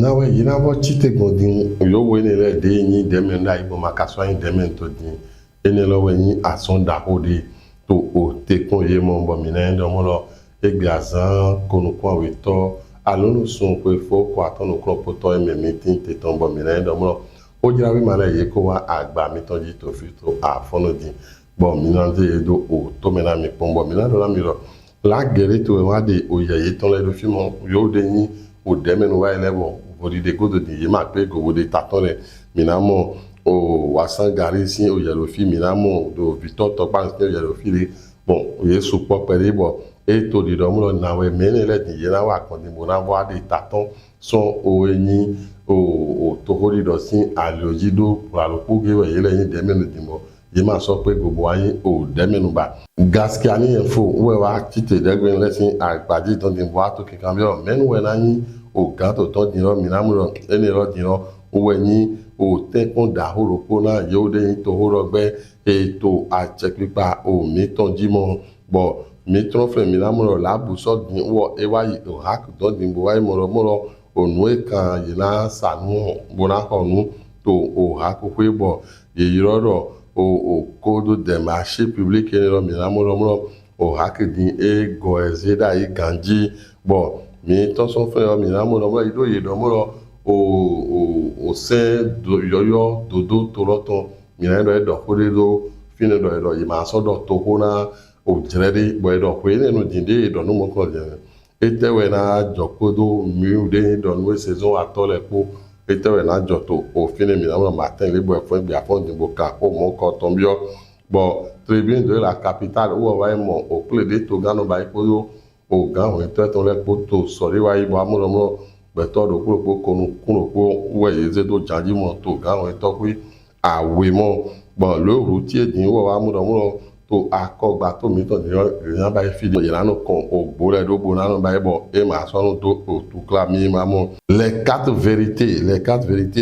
mina we yina bo chite godin yo we ne le de yin demen da ibo makaso yin demen to din ene lo we yin asonda hodi to o te kon ye mo bo mina ndo mo lo egbe azan konu kwa we to alonu sun ko fo ko atonu kro poto e me tin te ton bo mina ndo mo lo o jira we mala ye ko wa agba mi ton ji to fi to a fono din bo mina de do o to mena mi pombo mina do la mi lo la gere to wa de o ye ton le do fi mo yo de yin o demen wa ele bo body de go de ye ma pe go de tatore minamo o wasan gari si o yellow fi minamo do Victor to pan si o yellow fi bon o ye support pere bo e to di do mo na we mene le di ye na wa kon di mo na wa de taton son o eni o to hori do si aloji do pour alo po ge we ye le yin demen di mo ye ma so pe gbogbo ayin o demen ba gaskiya ni info we wa tite de gben le si agbaji ton di bo ato ke kan bi o menu we na yin o gato to diro minamuro ene ro diro owe ni o te kon da horo ko na yo de to horo gbe e to a chepipa o mi ton jimo bo mi tron fe minamuro la bu so din wo e wa yi o hak do din bo wa moro o nu e kan yi na sanu bo na ko nu to o hak ko bo ye yiro o kodo de marché public ene ro minamuro o hak din e go ezeda yi ganji bo mi to so fe o mi na mo lo ido ye do mo lo o se do yoyo dodo toroto mi na do ko de do fine do yi ma so do to ko na o jere bo do ko ne no dinde do no mo ko je ete we na joko do mi u de do no saison atole po ete we na joto o fine mi na mo matin le bo fo bi afon de bo ka o mo ko tombio bo tribune de la capitale où on va mo o ple de to gano ba ko yo o gan o to to le poto sori wa ibo amuromo beto do kuro konu ko we yeze do janji mo to gan o to pe awe mo bo lo routier din wo amuromo to akogba to mi to ni yan ba fi de yan no kon o gbo le do gbo na no ba ibo e ma so no to o tu klami ma mo les quatre vérités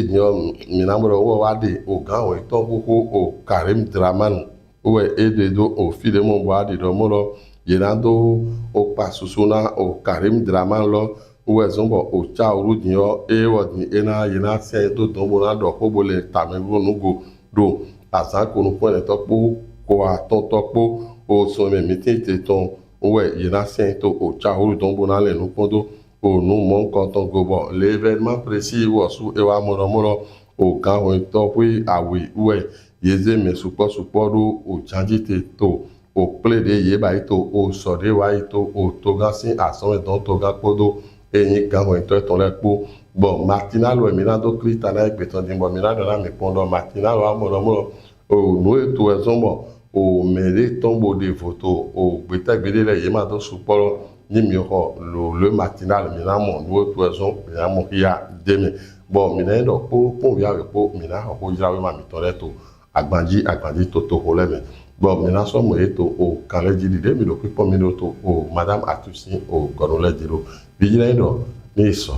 ni mi na mo wo wa de o gan o to ko o Karim Draman o e de do o fi de mo bo adi do mo lo yenando o pasusuna o Karim Draman lo uwe zombo o cha urudinyo e wodi ena yena se do dombo na do ko bole tamego nugo do asan ko nu pon to po ko aton to po o so me miti te ton uwe yena se to o cha urudombo na le nu pondo o nu mon kon ton go bo l'événement précis wo su e wa moro o kan o to pi awi uwe yeze me supo do o chanji te to o ple de ye ba ito o sore wa ito o toga si ason don toga kodo eyin kan o ito ton le po bon matinal o eminado krista na egbeton din bo minado na mi pondo matinal o amoro o no eto ezombo o mere tombo de photo o gbeta gbede le ye ma do suporo ni mi ho le matinal mi na mo no eto ezon mi na mo ya deme bon mi na do po ya po mi na ho ja we ma mi tore to agbanji to ho le me bon maintenant sommes eto o kale jidi de mi do pipo mi do to o madame atusi o gonole diro bijina do ni so